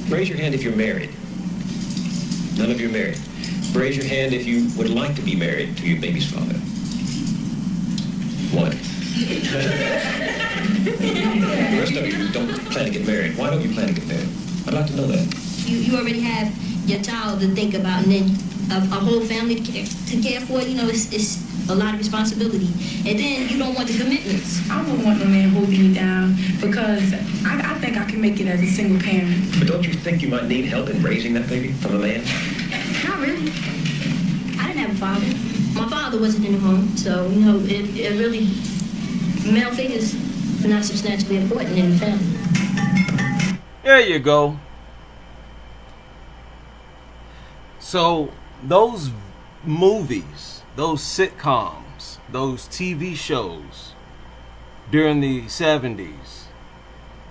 Raise your hand if you're married. None of you are married. Raise your hand if you would like to be married to your baby's father. One. The rest of you don't plan to get married. Why don't you plan to get married? I'd like to know that. You already have your child to think about, and then a whole family to care for. You know, it's a lot of responsibility. And then you don't want the commitments. I don't want no man holding me down because I think I can make it as a single parent. But don't you think you might need help in raising that baby from a man? Not really. I didn't have a father. My father wasn't in the home, so, you know, it really, male figures are not substantially important in the family. There you go. So those movies, those sitcoms, those TV shows during the 70s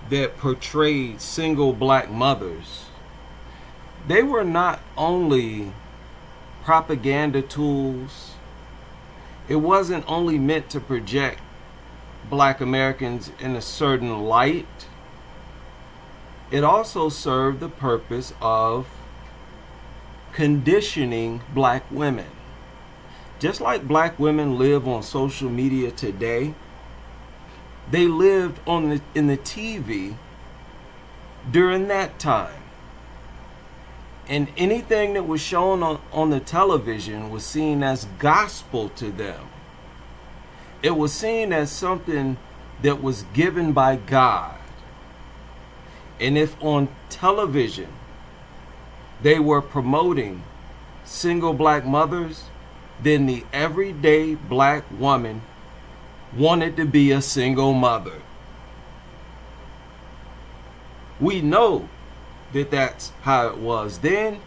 that portrayed single black mothers, they were not only propaganda tools. It wasn't only meant to project black Americans in a certain light. It also served the purpose of conditioning black women. Just like black women live on social media today, they lived in the TV during that time. And anything that was shown on the television was seen as gospel to them. It was seen as something that was given by God. And if on television they were promoting single black mothers, then the everyday black woman wanted to be a single mother. We know that that's how it was then,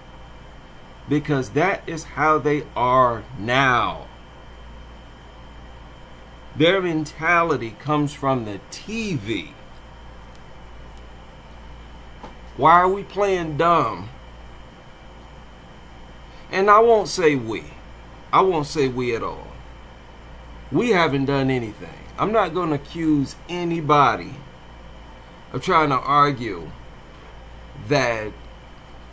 because that is how they are now. Their mentality comes from the TV. Why are we playing dumb? And I won't say we. I won't say we at all. We haven't done anything. I'm not going to accuse anybody of trying to argue that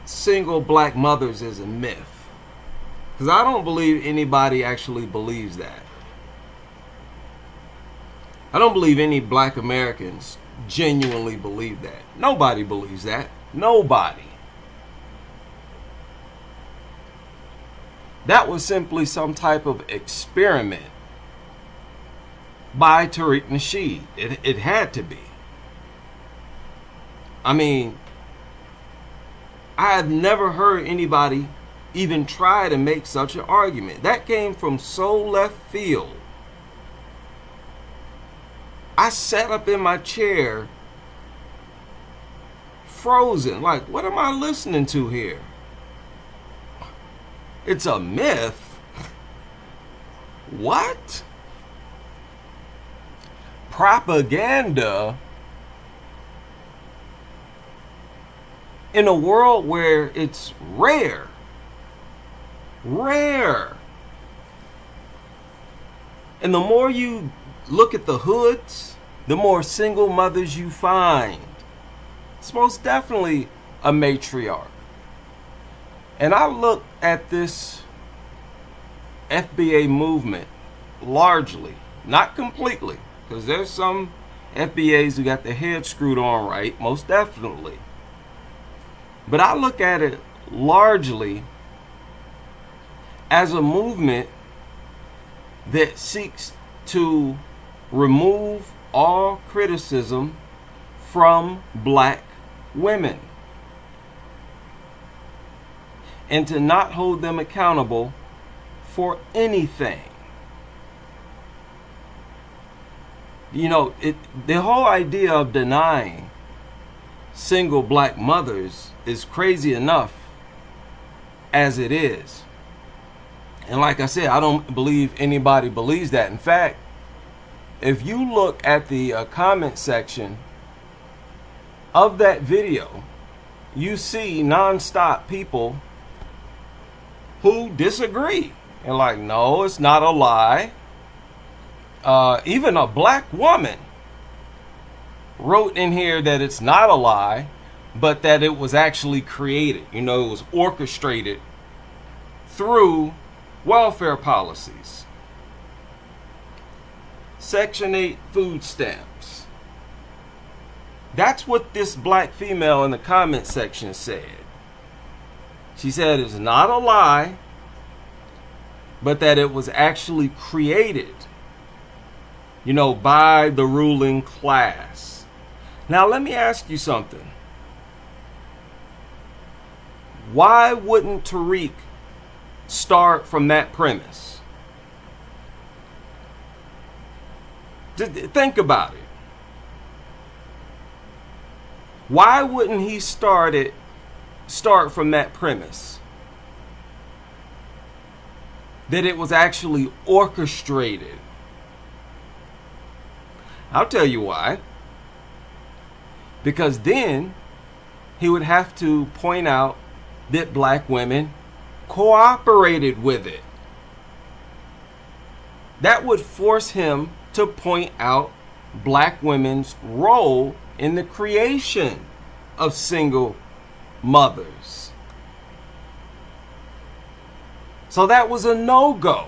single black mothers is a myth. Because I don't believe anybody actually believes that. I don't believe any black Americans genuinely believe that. Nobody believes that. Nobody. That was simply some type of experiment by Tariq Nasheed. It had to be. I mean, I have never heard anybody even try to make such an argument. That came from so left field. I sat up in my chair, frozen, like, what am I listening to here? It's a myth? What? Propaganda? In a world where it's rare. And the more you look at the hoods, the more single mothers you find. It's most definitely a matriarch. And I look at this FBA movement largely, not completely, because there's some FBAs who got their head screwed on right, most definitely. But I look at it largely as a movement that seeks to remove all criticism from black women and to not hold them accountable for anything. You know, the whole idea of denying single black mothers is crazy enough as it is. And like I said, I don't believe anybody believes that. In fact, if you look at the comment section of that video, you see nonstop people who disagree. And like, no, it's not a lie. Even a black woman wrote in here that it's not a lie, but that it was actually created. You know, it was orchestrated through welfare policies. Section 8 food stamps. That's what this black female in the comment section said. She said it's not a lie, but that it was actually created, you know, by the ruling class. Now, let me ask you something. Why wouldn't Tariq start from that premise? Just think about it. Why wouldn't he start from that premise? That it was actually orchestrated. I'll tell you why. Because then he would have to point out that black women cooperated with it. That would force him to point out black women's role in the creation of single mothers. So that was a no-go.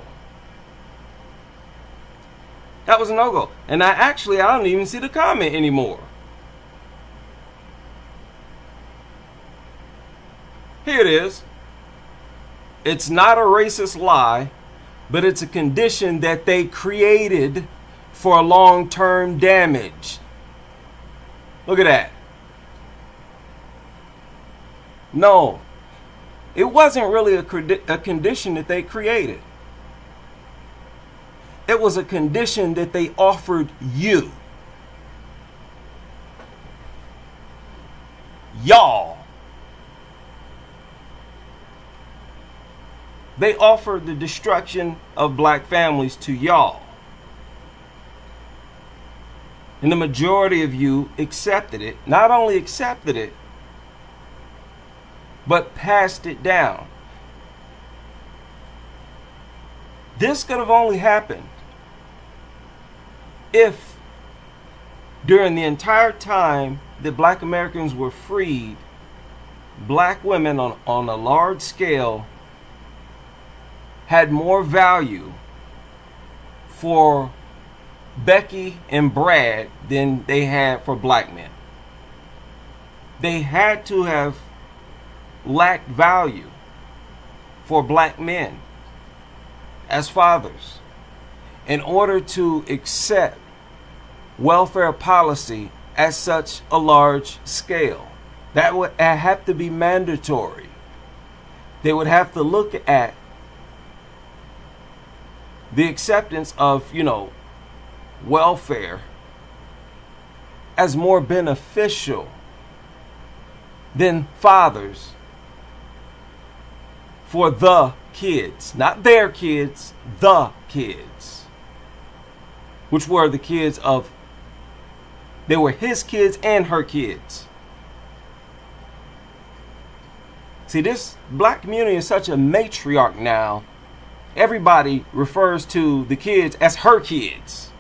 That was a no-go. And I don't even see the comment anymore. Here it is. It's not a racist lie, but it's a condition that they created for long-term damage. Look at that. No, it wasn't really a condition that they created. It was a condition that they offered you. Y'all. They offered the destruction of black families to y'all. And the majority of you accepted it. Not only accepted it, but passed it down. This could have only happened if during the entire time that black Americans were freed, black women on a large scale had more value for Becky and Brad than they had for black men. They had to have lacked value for black men as fathers in order to accept welfare policy at such a large scale. That would have to be mandatory. They would have to look at the acceptance of, welfare as more beneficial than fathers for the kids, not their kids, the kids, which were the kids of, they were his kids and her kids. See, this black community is such a matriarch now. Everybody refers to the kids as her kids.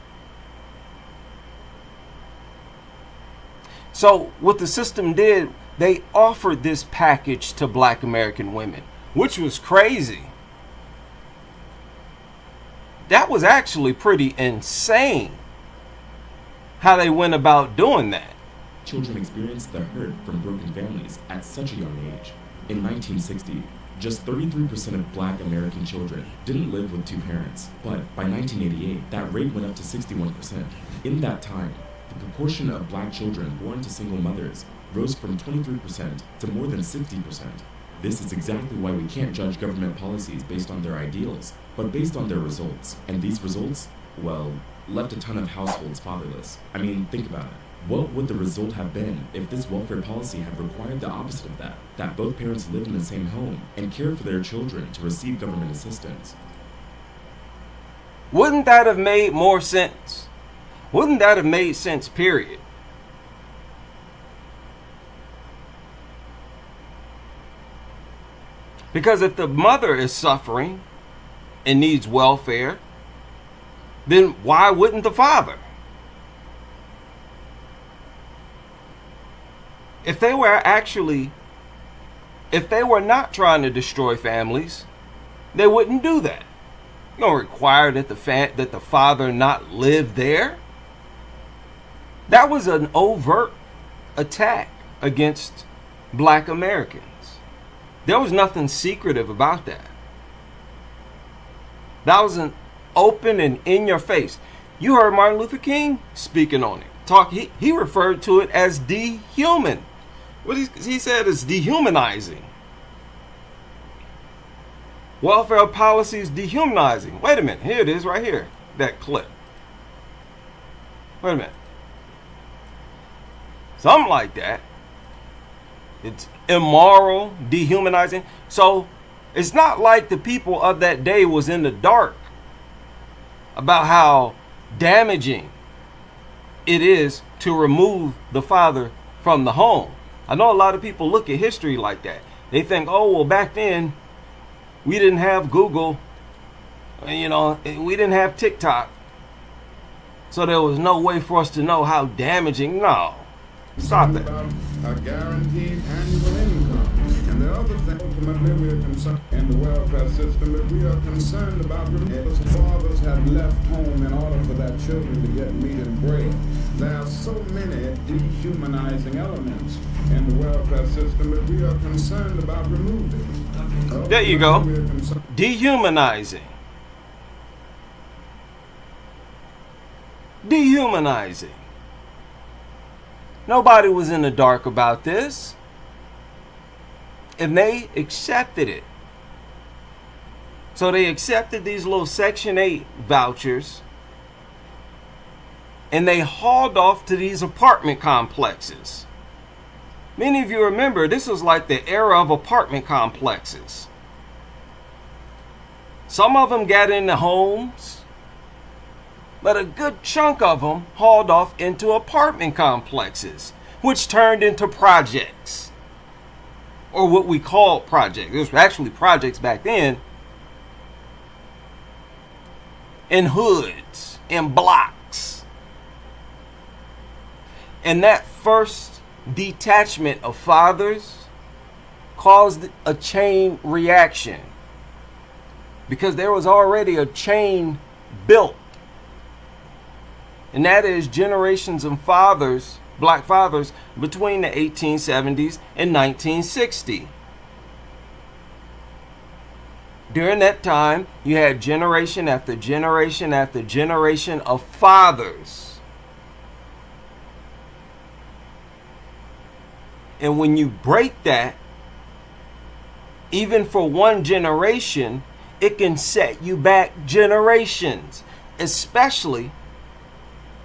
So what the system did, they offered this package to black American women, which was crazy. That was actually pretty insane how they went about doing that. Children experienced the hurt from broken families at such a young age. In 1960, just 33% of black American children didn't live with two parents, but by 1988, that rate went up to 61%. In that time, the proportion of black children born to single mothers rose from 23% to more than 60%. This is exactly why we can't judge government policies based on their ideals, but based on their results. And these results, well, left a ton of households fatherless. I mean, think about it. What would the result have been if this welfare policy had required the opposite of that? That both parents lived in the same home and cared for their children to receive government assistance. Wouldn't that have made more sense? Wouldn't that have made sense, period? Because if the mother is suffering and needs welfare, then why wouldn't the father? If they were not trying to destroy families, they wouldn't do that. You don't require that the father not live there. That was an overt attack against black Americans. There was nothing secretive about that. That was an open and in your face. You heard Martin Luther King speaking on it. He referred to it as dehuman. What he said is dehumanizing. Welfare policy is dehumanizing. Wait a minute. Here it is right here. That clip. Wait a minute. Something like that. It's immoral, dehumanizing. So it's not like the people of that day was in the dark about how damaging it is to remove the father from the home. I know a lot of people look at history like that. They think, oh, well, back then we didn't have Google, we didn't have TikTok, so there was no way for us to know how damaging. No, stop that. A guaranteed annual income. And the other thing, ultimately, we are concerned in the welfare system, that we are concerned about remittances. Fathers have left home in order for their children to get meat and bread. There are so many dehumanizing elements in the welfare system that we are concerned about removing. There you go. Dehumanizing. Dehumanizing. Nobody was in the dark about this. And they accepted it. So they accepted these little Section 8 vouchers. And they hauled off to these apartment complexes. Many of you remember this was like the era of apartment complexes. Some of them got into homes, but a good chunk of them hauled off into apartment complexes, which turned into projects, or what we call projects. It was actually projects back then, in hoods, in blocks. And that first detachment of fathers caused a chain reaction, because there was already a chain built. And that is generations of fathers, black fathers, between the 1870s and 1960. During that time, you had generation after generation after generation of fathers. And when you break that, even for one generation, it can set you back generations, especially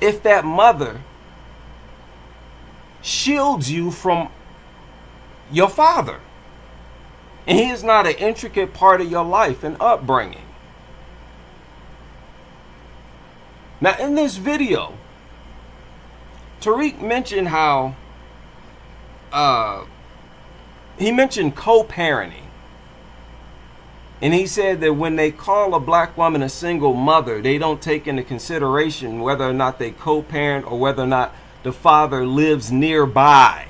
if that mother shields you from your father, and he is not an intricate part of your life and upbringing. Now, in this video, Tariq mentioned how he mentioned co-parenting. And he said that when they call a black woman a single mother, they don't take into consideration whether or not they co-parent or whether or not the father lives nearby.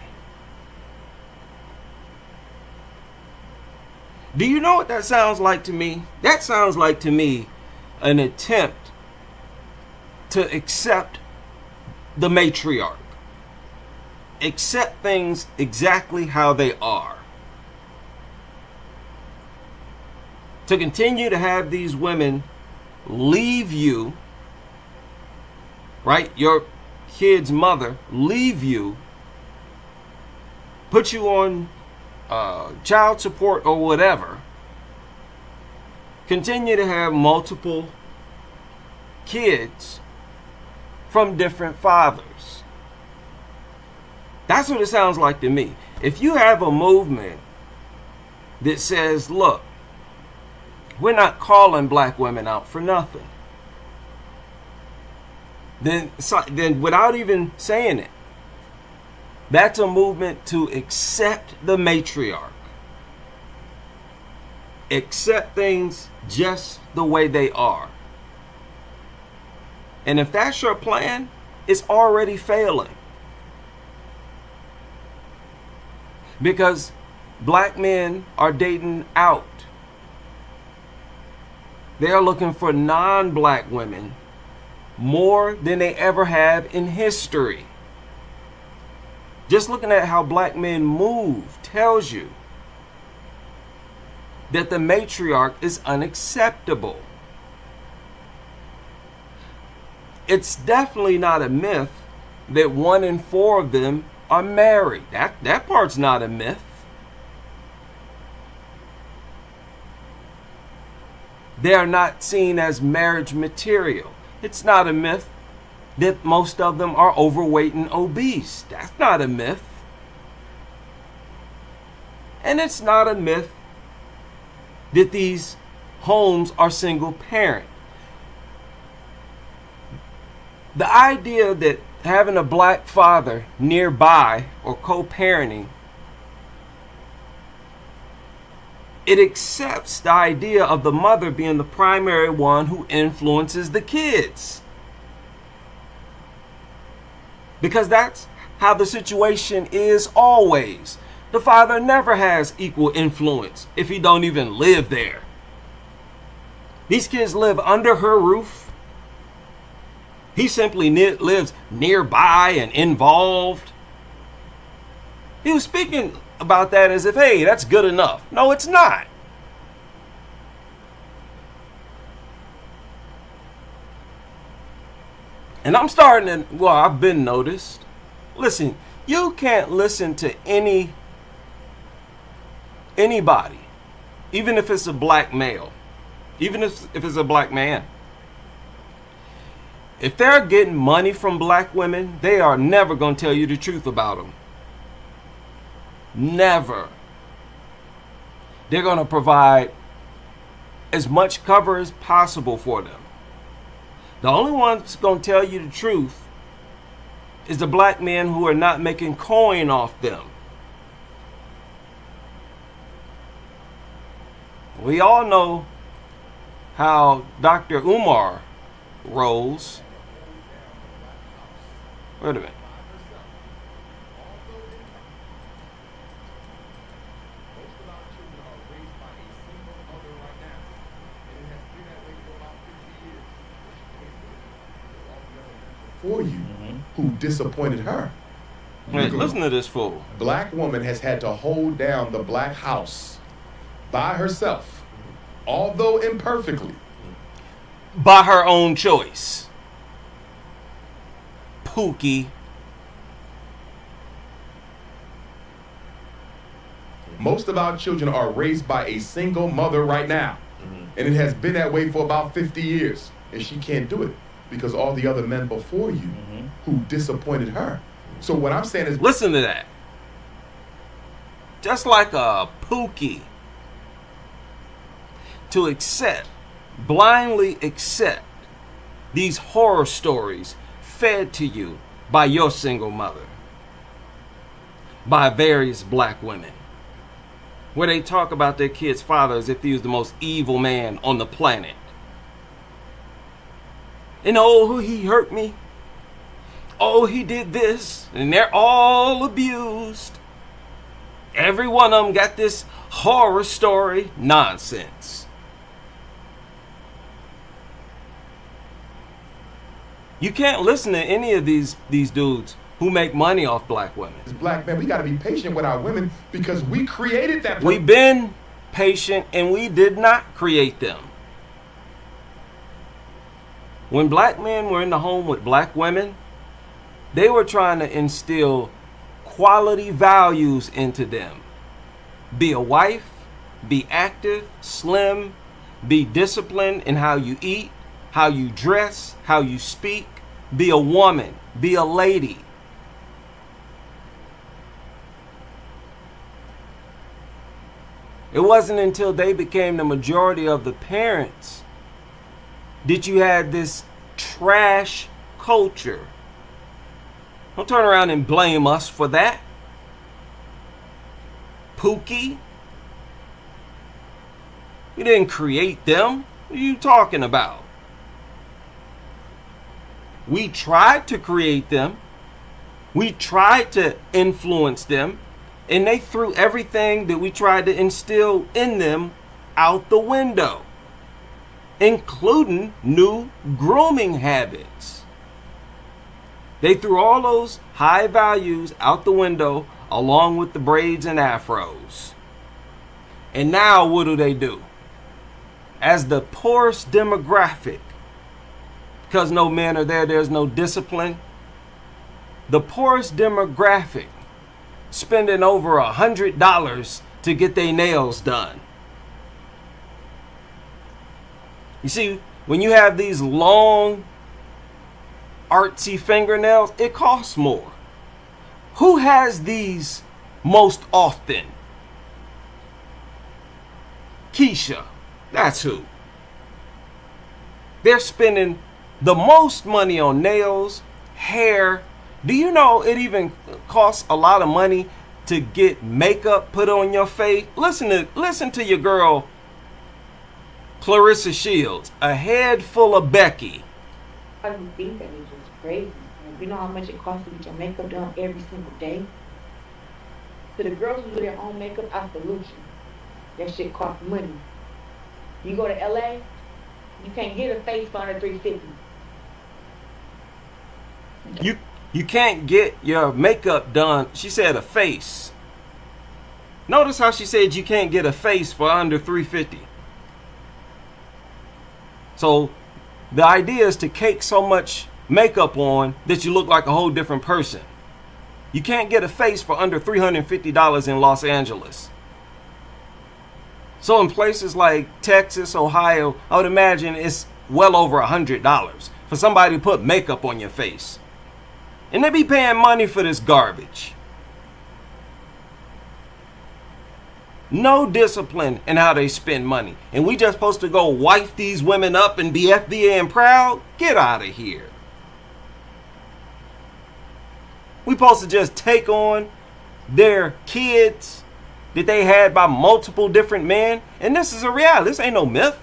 Do you know what that sounds like to me? That sounds like to me an attempt to accept the matriarch. Accept things exactly how they are. To continue to have these women leave you, right? Your kid's mother leave you, put you on child support or whatever. Continue to have multiple kids from different fathers. That's what it sounds like to me. If you have a movement that says, look, we're not calling black women out for nothing, then without even saying it, that's a movement to accept the matriarch. Accept things just the way they are. And if that's your plan, it's already failing. because black men are dating out. They are looking for non-black women more than they ever have in history. Just looking at how black men move tells you that the matriarch is unacceptable. It's definitely not a myth that 1 in 4 of them are married. That part's not a myth. They are not seen as marriage material. It's not a myth that most of them are overweight and obese. That's not a myth. And it's not a myth that these homes are single parent. The idea that having a black father nearby or co-parenting, it accepts the idea of the mother being the primary one who influences the kids. Because that's how the situation is always. The father never has equal influence if he don't even live there. These kids live under her roof. He simply lives nearby and involved. He was speaking about that as if, hey, that's good enough. No, it's not. And I'm starting to, well, I've been noticed. Listen, you can't listen to anybody, even if it's a black male, even if it's a black man. If they're getting money from black women, they are never going to tell you the truth about them. Never. They're going to provide as much cover as possible for them. The only one that's going to tell you the truth is the black men who are not making coin off them. We all know how Dr. Umar rolls. Wait a minute. For you who disappointed her. Wait, listen to this fool. Black woman has had to hold down the black house by herself, although imperfectly. By her own choice. Pookie. Most of our children are raised by a single mother right now. And it has been that way for about 50 years. And she can't do it because all the other men before you who disappointed her. So what I'm saying is, listen to that. Just like a Pookie to accept, blindly accept these horror stories fed to you by your single mother, by various black women, where they talk about their kid's father as if he was the most evil man on the planet. And oh, he hurt me. Oh, he did this. And they're all abused. Every one of them got this horror story nonsense. You can't listen to any of these dudes who make money off black women. as black men, we got to be patient with our women because we created that. We've been patient and we did not create them. When black men were in the home with black women, they were trying to instill quality values into them. Be a wife, be active, slim, be disciplined in how you eat, how you dress, how you speak, be a woman, be a lady. It wasn't until they became the majority of the parents that you had this trash culture. Don't turn around and blame us for that. Pookie. We didn't create them. What are you talking about? We tried to create them. We tried to influence them. And they threw everything that we tried to instill in them out the window, including new grooming habits. They threw all those high values out the window along with the braids and afros. And now what do? As the poorest demographic, because no men are there, there's no discipline. The poorest demographic spending over $100 to get their nails done. You see, when you have these long, artsy fingernails, it costs more. Who has these most often? Keisha. That's who. They're spending the most money on nails, hair. Do you know it even costs a lot of money to get makeup put on your face? Listen to your girl, Clarissa Shields, a head full of Becky. I don't think that is just crazy. You know how much it costs to get your makeup done every single day? To the girls who do their own makeup, I salute you. That shit costs money. You go to LA, you can't get a face for under $350. You can't get your makeup done. She said a face. Notice how she said you can't get a face for under $350. So the idea is to cake so much makeup on that you look like a whole different person. You can't get a face for under $350 in Los Angeles. So in places like Texas, Ohio, I would imagine it's well over $100 for somebody to put makeup on your face. And they be paying money for this garbage. No discipline in how they spend money. And we just supposed to go wife these women up and be FBA and proud? Get out of here. We supposed to just take on their kids that they had by multiple different men. And this is a reality. This ain't no myth.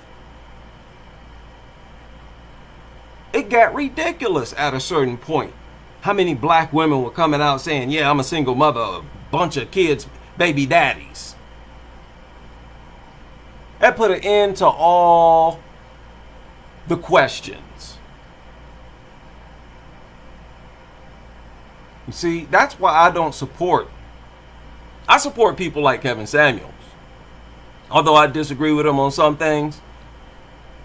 It got ridiculous at a certain point. How many black women were coming out saying, yeah, I'm a single mother, a bunch of kids, baby daddies. That put an end to all the questions. You see, that's why I don't support. I support people like Kevin Samuels. Although I disagree with him on some things.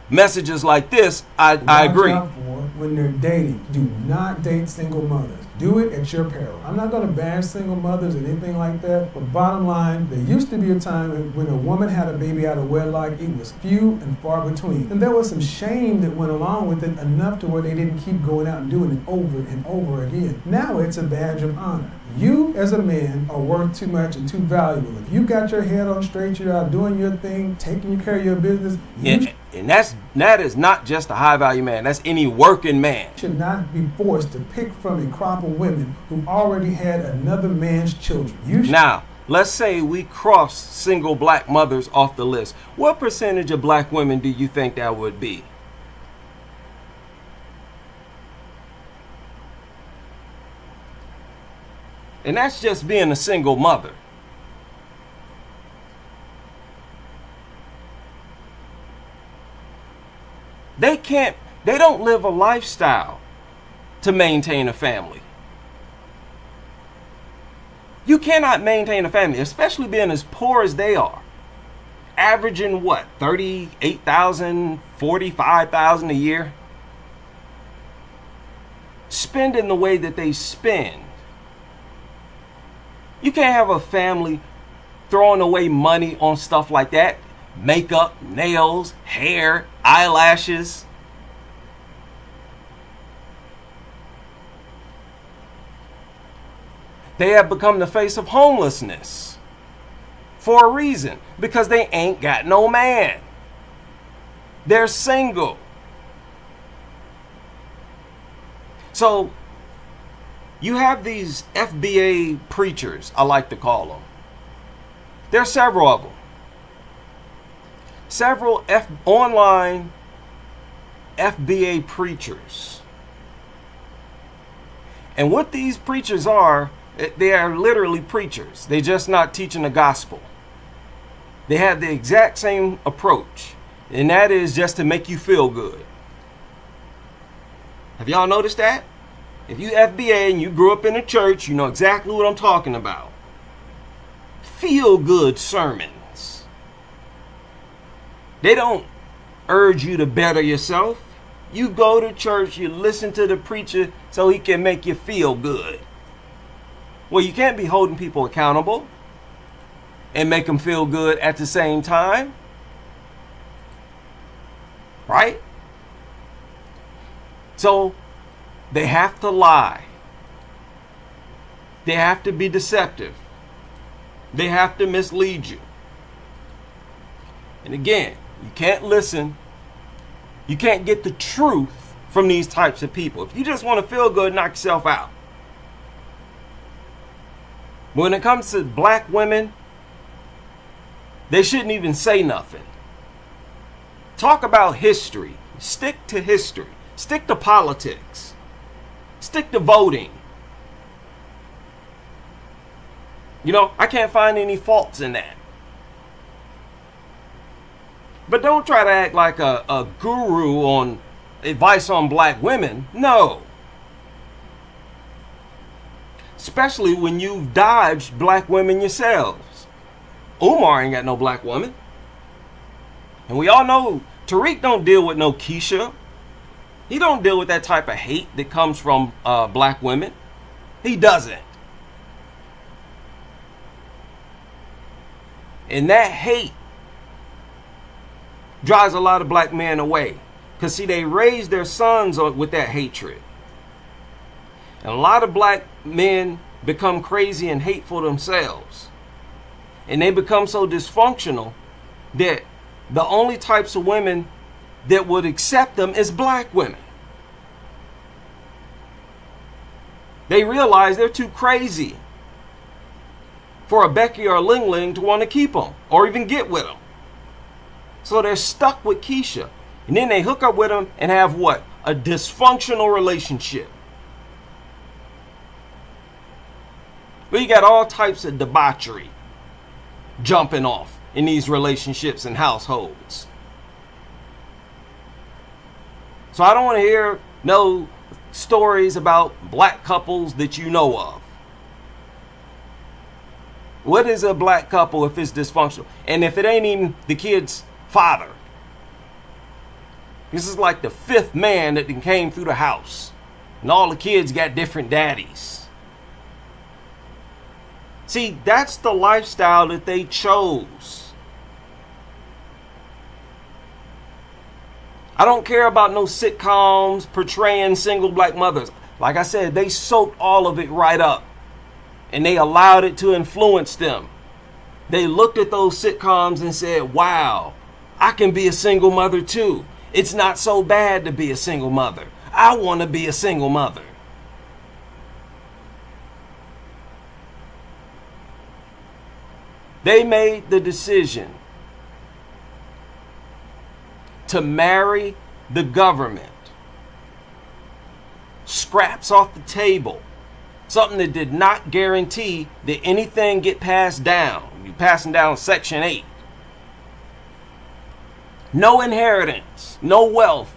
Messages like this, I agree. Watch out for when they're dating. Do not date single mothers. Do it at your peril. I'm not going to bash single mothers or anything like that, but bottom line, there used to be a time when a woman had a baby out of wedlock, it was few and far between. And there was some shame that went along with it, enough to where they didn't keep going out and doing it over and over again. Now it's a badge of honor. You as a man are worth too much and too valuable. If you got your head on straight, you're out doing your thing, taking care of your business. And that is not just a high value man. That's any working man. Should not be forced to pick from a crop of women who already had another man's children. Now, let's say we cross single black mothers off the list. What percentage of black women do you think that would be? And that's just being a single mother. They don't live a lifestyle to maintain a family. You cannot maintain a family, especially being as poor as they are. Averaging what, $38,000, $45,000 a year? Spending the way that they spend. You can't have a family throwing away money on stuff like that. Makeup, nails, hair, eyelashes. They have become the face of homelessness for a reason, because they ain't got no man. They're single. So you have these FBA preachers, I like to call them. There are several of them. Several online FBA preachers. And what these preachers are, They are literally preachers. They're just not teaching the gospel. They have the exact same approach, and that is just to make you feel good. Have y'all noticed that? If you FBA and you grew up in a church, you know exactly what I'm talking about. Feel good sermons. They don't urge you to better yourself. You go to church, you listen to the preacher so he can make you feel good. Well, you can't be holding people accountable and make them feel good at the same time. Right? So they have to lie. They have to be deceptive. They have to mislead you. And again, you can't listen. You can't get the truth from these types of people. If you just want to feel good, knock yourself out. When it comes to black women, they shouldn't even say nothing. Talk about history. Stick to history. Stick to politics. Stick to voting. You know, I can't find any faults in that. But don't try to act like a guru on advice on black women. No. Especially when you've dodged black women yourselves. Umar ain't got no black woman. And we all know Tariq don't deal with no Keisha. He don't deal with that type of hate that comes from black women. He doesn't. And that hate drives a lot of black men away. Because see, they raise their sons with that hatred. And a lot of black men become crazy and hateful themselves. And they become so dysfunctional that the only types of women that would accept them is black women. They realize they're too crazy for a Becky or a Ling Ling to want to keep them or even get with them. So they're stuck with Keisha. And then they hook up with them and have what? A dysfunctional relationship. But you got all types of debauchery jumping off in these relationships and households. So I don't want to hear no stories about black couples that you know of. What is a black couple if it's dysfunctional? And if it ain't even the kid's father? This is like the fifth man that came through the house. And all the kids got different daddies. See, that's the lifestyle that they chose. I don't care about no sitcoms portraying single black mothers. Like I said, they soaked all of it right up. And they allowed it to influence them. They looked at those sitcoms and said, wow, I can be a single mother too. It's not so bad to be a single mother. I want to be a single mother. They made the decision to marry the government. Scraps off the table. Something that did not guarantee that anything get passed down. You're passing down Section 8. No inheritance, no wealth,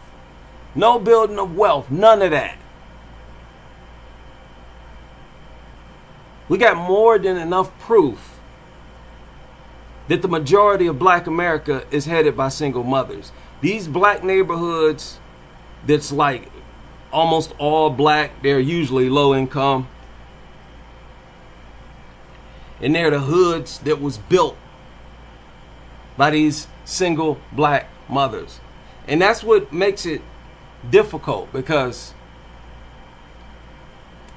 no building of wealth, none of that. We got more than enough proof that the majority of black America is headed by single mothers. These black neighborhoods that's like almost all black, they're usually low income. And they're the hoods that was built by these single black mothers. And that's what makes it difficult, because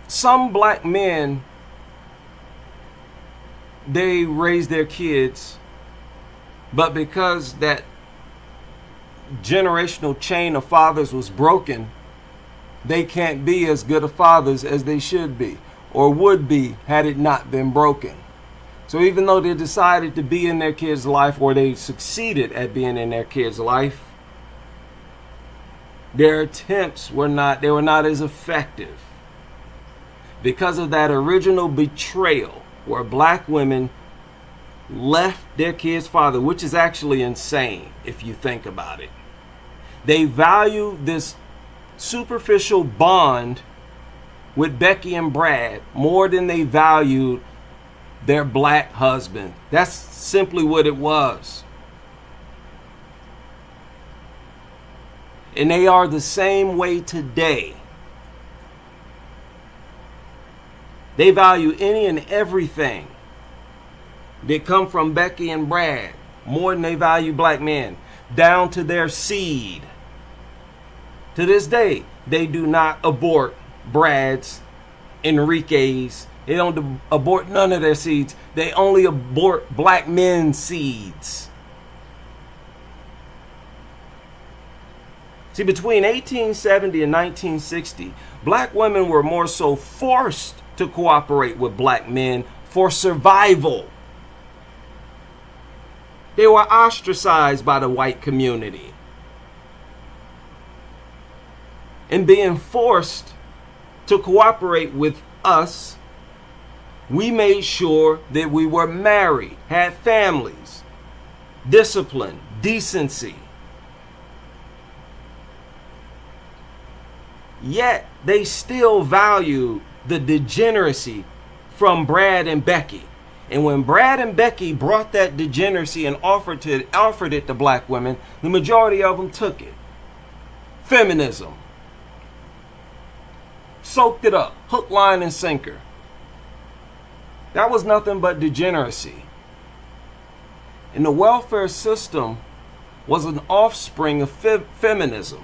some black men, they raise their kids, but because that generational chain of fathers was broken, they can't be as good of fathers as they should be or would be had it not been broken. So even though they decided to be in their kid's life, or they succeeded at being in their kid's life, their attempts were not as effective. because of that original betrayal where black women left their kid's father, which is actually insane if you think about it. They value this superficial bond with Becky and Brad more than they valued their black husband. That's simply what it was. And they are the same way today. They value any and everything that come from Becky and Brad more than they value black men, down to their seed. To this day, they do not abort Brad's, Enrique's. They don't abort none of their seeds. They only abort black men's seeds. See, between 1870 and 1960, black women were more so forced to cooperate with black men for survival. They were ostracized by the white community. And being forced to cooperate with us, we made sure that we were married, had families, discipline, decency. Yet they still value the degeneracy from Brad and Becky. And when Brad and Becky brought that degeneracy and offered it to black women, the majority of them took it. Feminism. Soaked it up, hook, line, and sinker. That was nothing but degeneracy. And the welfare system was an offspring of feminism.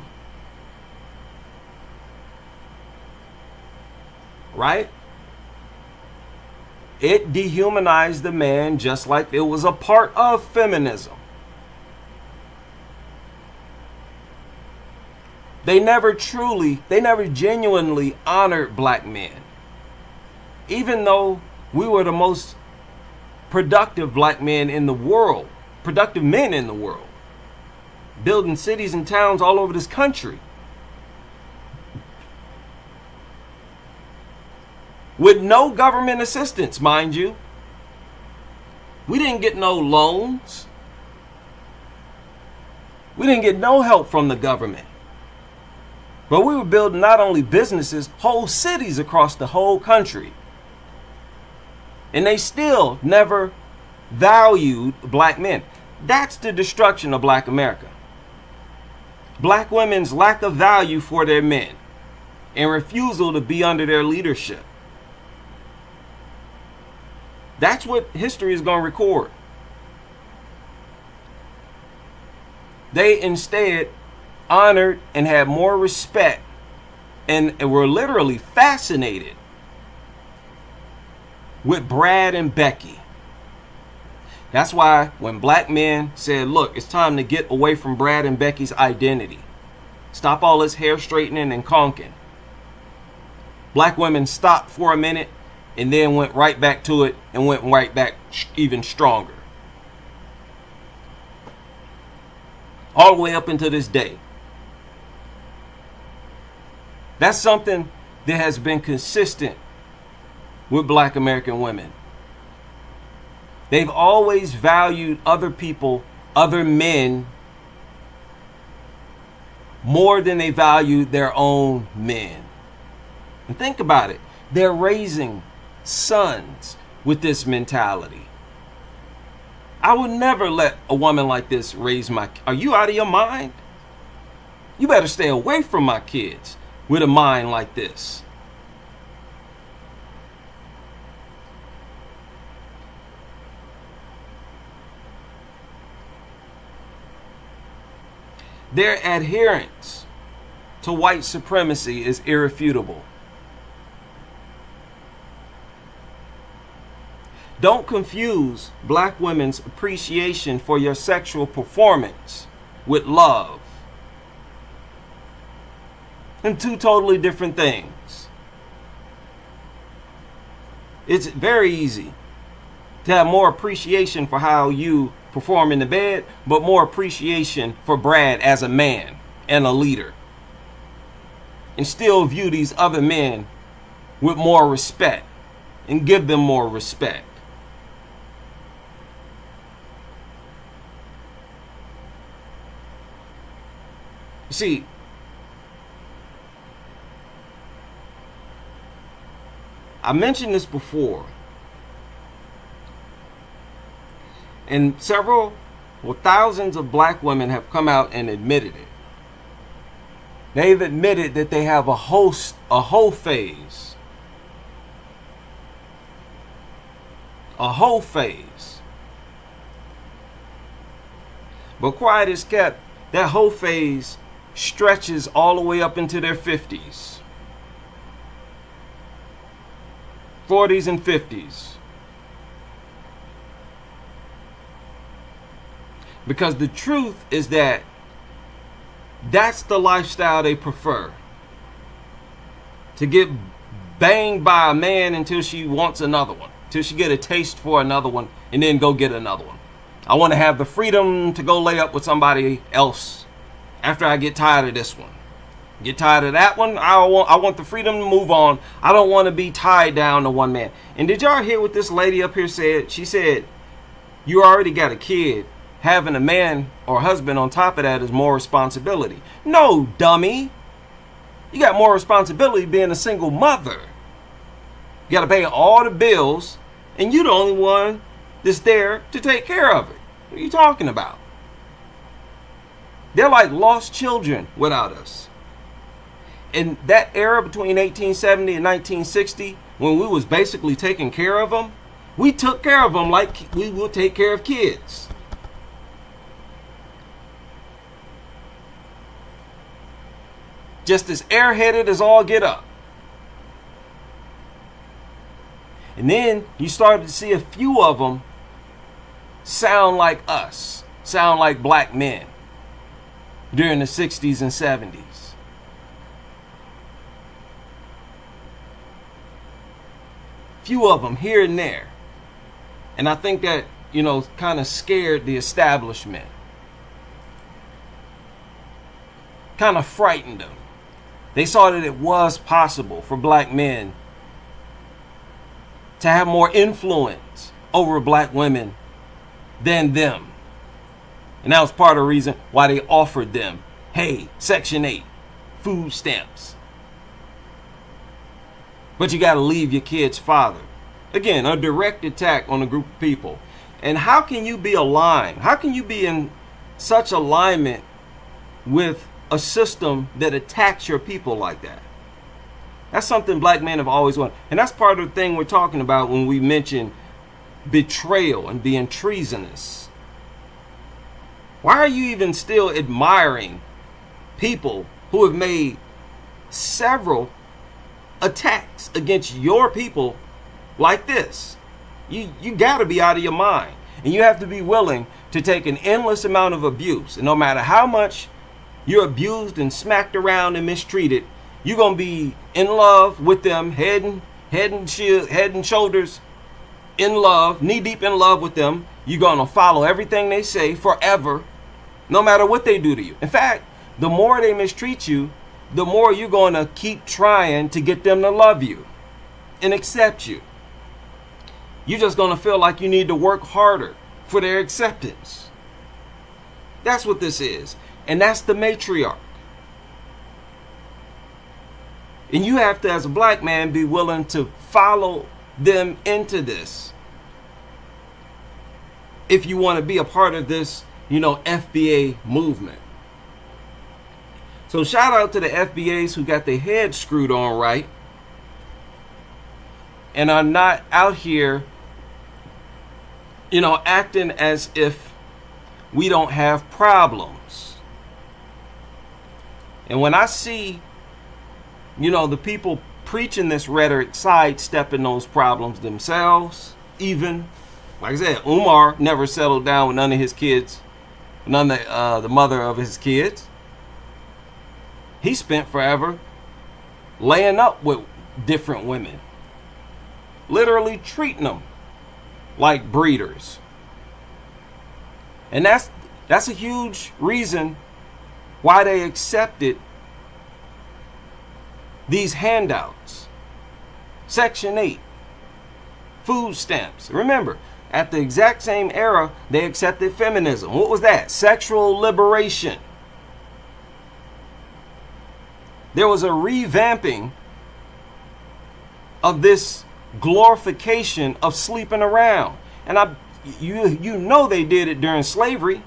Right? It dehumanized the man just like it was a part of feminism. They never genuinely honored black men. Even though we were the most productive black men in the world, productive men in the world, building cities and towns all over this country. With no government assistance, mind you. We didn't get no loans. We didn't get no help from the government. But we were building not only businesses, whole cities across the whole country. And they still never valued black men. That's the destruction of black America. Black women's lack of value for their men and refusal to be under their leadership. That's what history is going to record. They instead honored and had more respect and were literally fascinated with Brad and Becky. That's why when black men said, look, it's time to get away from Brad and Becky's identity. Stop all this hair straightening and conking. Black women stopped for a minute and then went right back to it and went right back even stronger. All the way up into this day. That's something that has been consistent with black American women. They've always valued other people, other men, more than they valued their own men. And think about it. They're raising sons with this mentality. I would never let a woman like this raise my... Are you out of your mind? You better stay away from my kids with a mind like this. Their adherence to white supremacy is irrefutable. Don't confuse black women's appreciation for your sexual performance with love. And two totally different things. It's very easy to have more appreciation for how you perform in the bed, but more appreciation for Brad as a man and a leader. And still view these other men with more respect and give them more respect. You see, I mentioned this before, and thousands of black women have come out and admitted it. They've admitted that they have a whole phase. A whole phase. But quiet is kept, that whole phase stretches all the way up into their 50s. 40s and 50s. Because the truth is that that's the lifestyle they prefer. To get banged by a man until she wants another one. Till she get a taste for another one and then go get another one. I want to have the freedom to go lay up with somebody else after I get tired of this one. Get tired of that one. I want the freedom to move on. I don't want to be tied down to one man. And did y'all hear what this lady up here said? She said, you already got a kid. Having a man or husband on top of that is more responsibility. No, dummy. You got more responsibility being a single mother. You got to pay all the bills, and you're the only one that's there to take care of it. What are you talking about? They're like lost children without us. In that era between 1870 and 1960, when we was basically taking care of them, we took care of them like we will take care of kids. Just as airheaded as all get up. And then you started to see a few of them sound like us, sound like black men during the 60s and 70s. Few of them here and there. And I think that, kind of scared the establishment. Kind of frightened them. They saw that it was possible for black men to have more influence over black women than them. And that was part of the reason why they offered them, hey, Section 8, food stamps. But you got to leave your kid's father. Again, a direct attack on a group of people. And how can you be aligned? How can you be in such alignment with a system that attacks your people like that? That's something black men have always wanted. And that's part of the thing we're talking about when we mention betrayal and being treasonous. Why are you even still admiring people who have made several attacks against your people like this? You got to be out of your mind. And you have to be willing to take an endless amount of abuse. And no matter how much you're abused and smacked around and mistreated, you're going to be in love with them, head and shoulders in love, knee deep in love with them. You're going to follow everything they say forever, no matter what they do to you. In fact, the more they mistreat you, the more you're going to keep trying to get them to love you and accept you. You're just going to feel like you need to work harder for their acceptance. That's what this is. And that's the matriarch. And you have to, as a black man, be willing to follow them into this. If you want to be a part of this, FBA movement. So shout out to the FBAs who got their heads screwed on right and are not out here, acting as if we don't have problems. And when I see, the people preaching this rhetoric sidestepping those problems themselves, even, like I said, Umar never settled down with none of his kids, none of the mother of his kids. He spent forever laying up with different women, literally treating them like breeders. And that's a huge reason why they accepted these handouts. Section 8. Food stamps. Remember, at the exact same era, they accepted feminism. What was that? Sexual liberation. There was a revamping of this glorification of sleeping around. And you know they did it during slavery.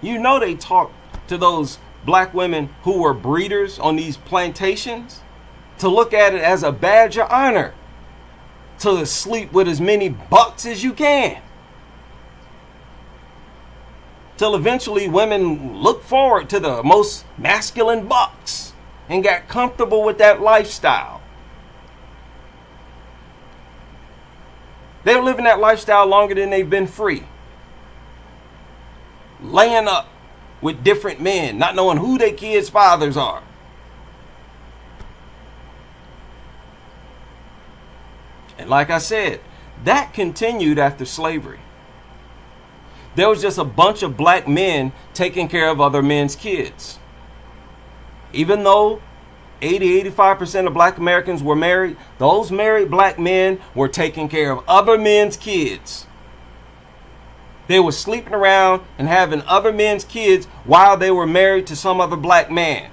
You know they talked to those black women who were breeders on these plantations to look at it as a badge of honor to sleep with as many bucks as you can. Till eventually women looked forward to the most masculine bucks and got comfortable with that lifestyle. They were living that lifestyle longer than they've been free. Laying up with different men, not knowing who their kids' fathers are. And like I said, that continued after slavery. There was just a bunch of black men taking care of other men's kids. Even though 80-85% of black Americans were married, those married black men were taking care of other men's kids. They were sleeping around and having other men's kids while they were married to some other black man.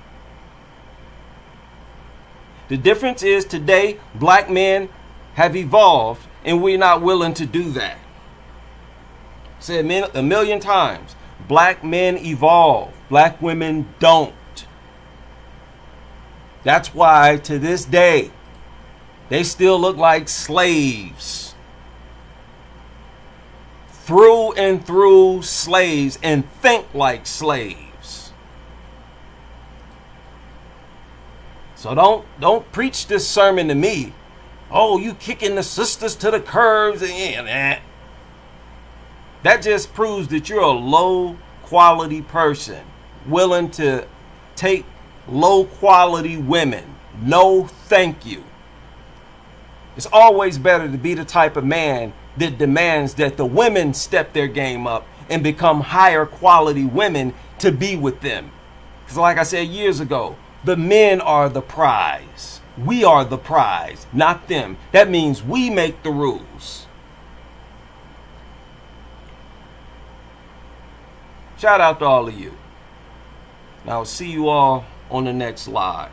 The difference is today, black men have evolved and we're not willing to do that. Said a million times, black men evolve, black women don't. That's why to this day, they still look like slaves. Through and through slaves and think like slaves. So don't preach this sermon to me. Oh, you kicking the sisters to the curbs and that. That just proves that you're a low quality person, willing to take low quality women. No, thank you. It's always better to be the type of man that demands that the women step their game up and become higher quality women to be with them. Because like I said years ago, the men are the prize. We are the prize, not them. That means we make the rules. Shout out to all of you. And I'll see you all on the next live.